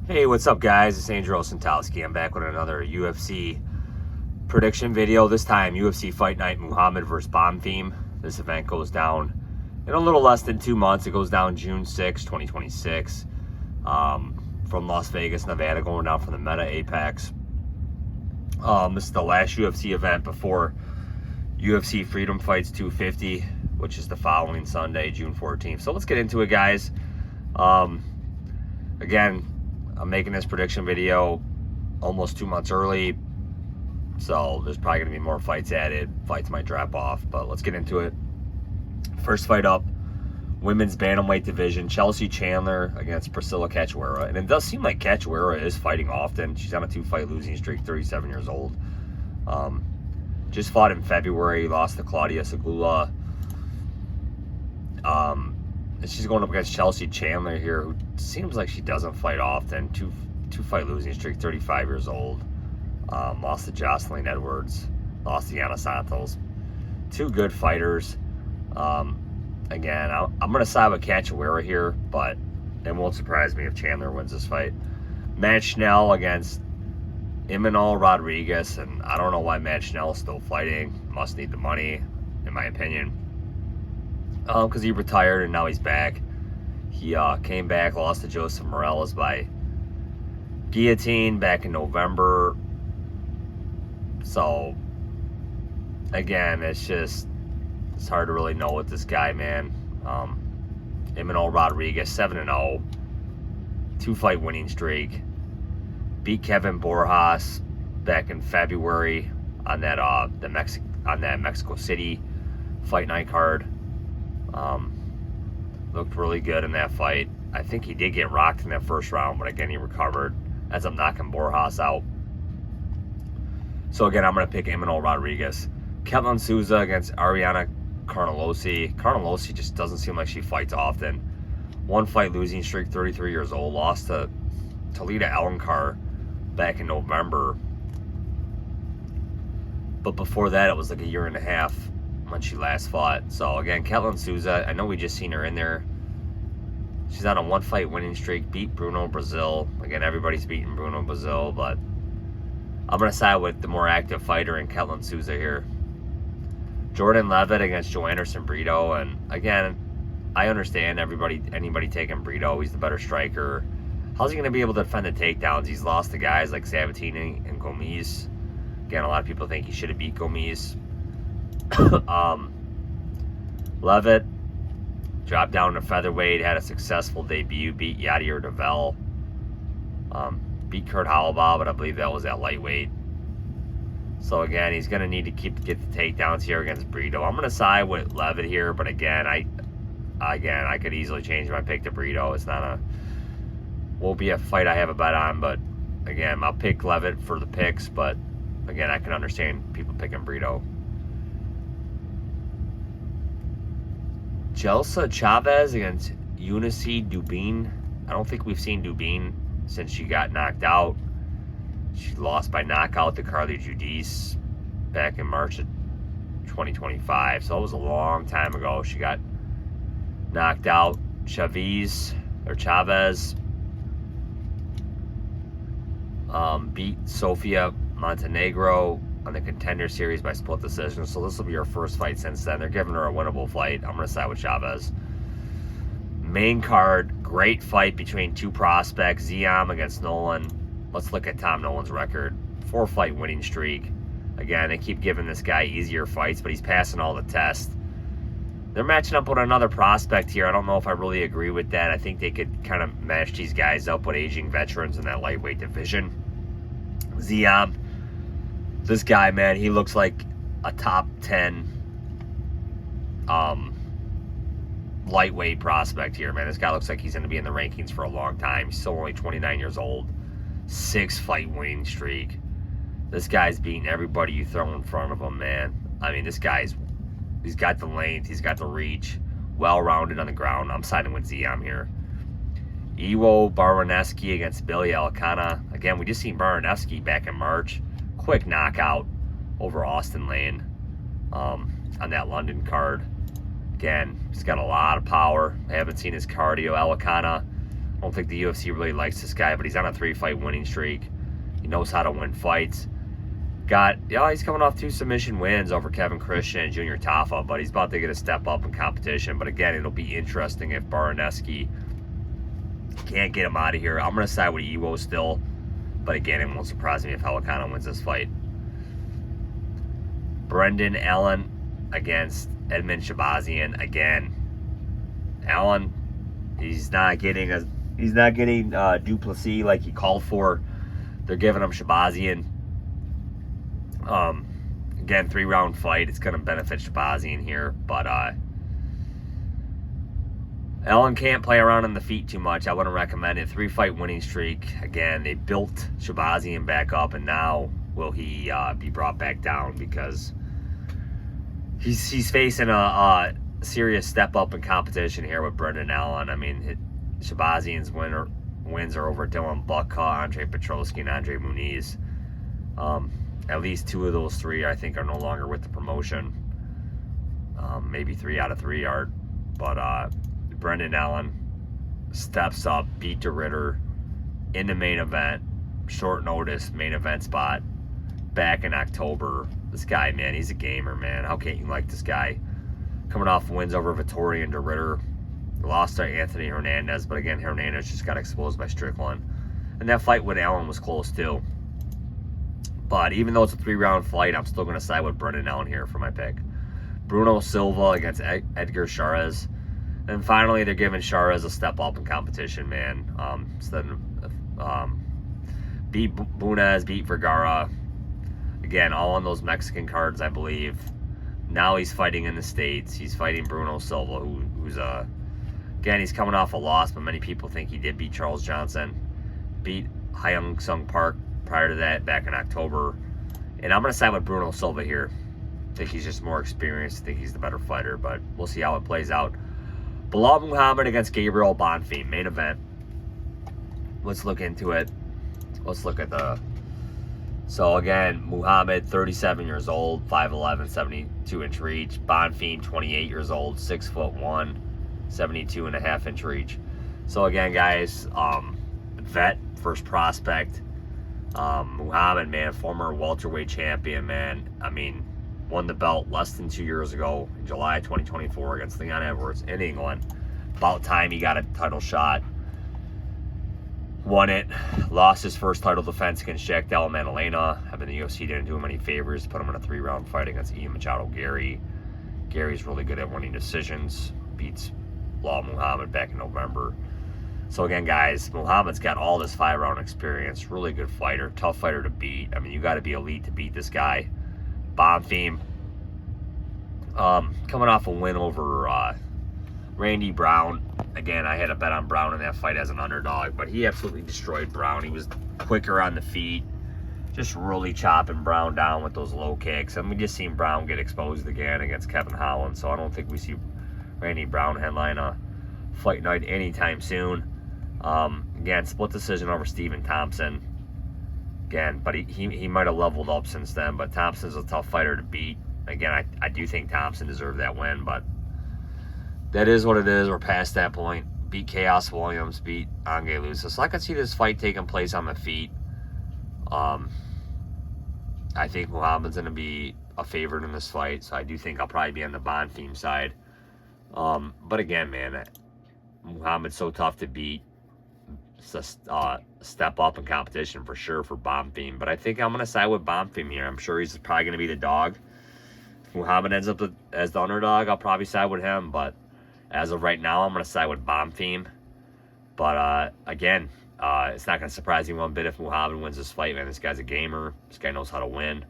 Hey, what's up, guys? It's Andrew Osentowski. I'm back with another UFC prediction video. This time, UFC Fight Night Muhammad versus Bonfim. This event goes down in a little less than 2 months. It goes down June 6, 2026, from Las Vegas, Nevada, going down from the Meta Apex. This is the last UFC event before UFC Freedom Fights 250, which is the following Sunday, June 14th. So let's get into it, guys. Again, I'm making this prediction video almost 2 months early, so there's probably going to be more fights added. Fights might drop off, but let's get into it. First fight up, women's bantamweight division, Chelsea Chandler against Priscilla Cachoeira. And it does seem like Cachoeira is fighting often. She's on a 2-fight losing streak, 37 years old. Just fought in February, lost to Claudia Segula. And she's going up against Chelsea Chandler here, who seems like she doesn't fight often. Two-fight losing streak, 35 years old. Lost to Jocelyn Edwards, lost to Yana Santos. Two good fighters. Again, I'm going to side with Cachoeira here, but it won't surprise me if Chandler wins this fight. Matt Schnell against Imanol Rodriguez, and I don't know why Matt Schnell is still fighting. Must need the money, in my opinion. Because he retired and now he's back. He came back, lost to Joseph Morales by guillotine back in November. So, again, it's hard to really know with this guy, man. Imanol Rodriguez, 7-0, 2-fight winning streak. Beat Kevin Borjas back in February on that Mexico City fight night card. Looked really good in that fight. I think he did get rocked in that first round, but again, he recovered. Ends up knocking Borjas out. So again, I'm going to pick Imanol Rodriguez. Ketlin Souza against Ariana Carnelosi. Carnelosi just doesn't seem like she fights often. 1-fight losing streak, 33 years old. Lost to Talita Alencar back in November. But before that, it was like a year and a half when she last fought. So again, Ketlin Souza, I know we just seen her in there. She's on a 1-fight winning streak, beat Bruno Brazil. Again, everybody's beating Bruno Brazil, but I'm going to side with the more active fighter in Ketlin Souza here. Jordan Levitt against Joanderson Brito, and again, I understand anybody taking Brito. He's the better striker. How's he going to be able to defend the takedowns? He's lost to guys like Sabatini and Gomes. Again, a lot of people think he should have beat Gomes. Levitt dropped down to featherweight, had a successful debut, beat Yadir Devel, beat Kurt Holobaugh, but I believe that was at lightweight. So again, he's going to need to get the takedowns here against Brito. I'm going to side with Levitt here, but again, I could easily change my pick to Brito. It's won't be a fight I have a bet on, but again, I'll pick Levitt for the picks, but again, I can understand people picking Brito. Jelsa Chavez against Eunice Dubin. I don't think we've seen Dubin since she got knocked out. She lost by knockout to Carly Judice back in March of 2025. So it was a long time ago. She got knocked out. Chavez beat Sofia Montenegro on the Contender Series by split decision. So this will be her first fight since then. They're giving her a winnable fight. I'm going to side with Chavez. Main card, great fight between two prospects. Ziam against Nolan. Let's look at Tom Nolan's record. 4-fight winning streak. Again, they keep giving this guy easier fights, but he's passing all the tests. They're matching up with another prospect here. I don't know if I really agree with that. I think they could kind of match these guys up with aging veterans in that lightweight division. Ziam, this guy, man, he looks like a top 10 lightweight prospect here, man. This guy looks like he's going to be in the rankings for a long time. He's still only 29 years old. 6-fight winning streak. This guy's beating everybody you throw in front of him, man. I mean, he's got the length, he's got the reach, well-rounded on the ground. I'm siding with Ziam here. Iwo Baranevsky against Billy Alcana. Again, we just seen Baranevsky back in March. Quick knockout over Austin Lane on that London card. Again, he's got a lot of power. I haven't seen his cardio. Alcana I don't think the UFC really likes this guy, but he's on a 3-fight winning streak. He knows how to win fights. He's coming off 2 submission wins over Kevin Christian and Junior Tafa, but he's about to get a step up in competition. But again, it'll be interesting if Baraneski can't get him out of here. I'm going to side with Ewo still, but again, it won't surprise me if Helicano wins this fight. Brendan Allen against Edmund Shabazian. Again, Allen, he's not getting Duplessis like he called for. They're giving him Shabazian. Again, 3-round fight. It's going to benefit Shabazian here, but Allen can't play around on the feet too much. I wouldn't recommend it. 3-fight winning streak. Again, they built Shabazian back up, and now will he be brought back down because he's facing a serious step up in competition here with Brendan Allen. I mean, Shabazian's wins are over Dylan Bucka, Andre Petrosky, and Andre Muniz. At least 2 of those 3, I think, are no longer with the promotion. Maybe 3 out of 3 are. But Brendan Allen steps up, beat DeRitter in the main event. Short notice main event spot back in October. This guy, man, he's a gamer, man. How can't you like this guy? Coming off wins over Vittori and DeRitter. Lost to Anthony Hernandez, but again, Hernandez just got exposed by Strickland. And that fight with Allen was close, too. But even though it's a 3-round fight, I'm still going to side with Brendan Allen here for my pick. Bruno Silva against Edgar Chairez. And finally, they're giving Chairez a step up in competition, man. Beat Bunez, beat Vergara. Again, all on those Mexican cards, I believe. Now he's fighting in the States. He's fighting Bruno Silva, who's again, he's coming off a loss, but many people think he did beat Charles Johnson. Beat Hyung Sung Park prior to that back in October. And I'm going to side with Bruno Silva here. I think he's just more experienced. I think he's the better fighter, but we'll see how it plays out. Bilal Muhammad against Gabriel Bonfim, main event. Let's look into it. Let's look at so again, Muhammad, 37 years old, 5'11", 72-inch reach. Bonfim, 28 years old, 6'1", 72.5-inch reach. So again, guys, vet, first prospect. Muhammad, man, former welterweight champion, man. I mean, won the belt less than 2 years ago in July 2024 against Leon Edwards in England. About time he got a title shot. Won it. Lost his first title defense against Jack Della Maddalena. I mean, the UFC didn't do him any favors. Put him in a 3-round fight against Ian Machado Gary. Gary's really good at winning decisions. Beats Bilal Muhammad back in November. So again, guys, Muhammad's got all this 5-round experience. Really good fighter. Tough fighter to beat. I mean, you got to be elite to beat this guy. Bonfim, coming off a win over Randy Brown. Again, I had a bet on Brown in that fight as an underdog, but he absolutely destroyed Brown. He was quicker on the feet, just really chopping Brown down with those low kicks. And we just seen Brown get exposed again against Kevin Holland, so I don't think we see Randy Brown headline a fight night anytime soon. Again, split decision over Stephen Thompson. Again, but he might have leveled up since then, but Thompson's a tough fighter to beat. Again, I do think Thompson deserved that win, but that is what it is. We're past that point. Beat Chaos Williams, beat Ange Lusa. So I could see this fight taking place on the feet. I think Muhammad's going to be a favorite in this fight, so I do think I'll probably be on the Bonfim side. But again, man, Muhammad's so tough to beat. It's a step up in competition for sure for Bonfim. But I think I'm going to side with Bonfim here. I'm sure he's probably going to be the dog. If Muhammad ends up as the underdog, I'll probably side with him. But as of right now, I'm going to side with Bonfim. But again, it's not going to surprise me one bit if Muhammad wins this fight, man. This guy's a gamer. This guy knows how to win.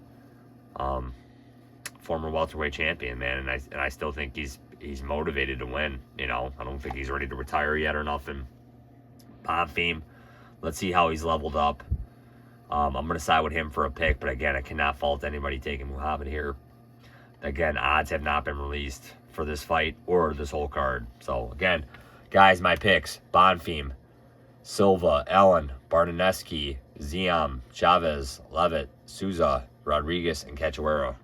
Former welterweight champion, man. And I still think he's motivated to win. You know, I don't think he's ready to retire yet or nothing. Bonfim, let's see how he's leveled up. I'm going to side with him for a pick, but again, I cannot fault anybody taking Muhammad here. Again, odds have not been released for this fight or this whole card. So again, guys, my picks: Bonfim, Silva, Allen, Barnaneski, Ziam, Chavez, Levitt, Souza, Rodriguez, and Cachoeira.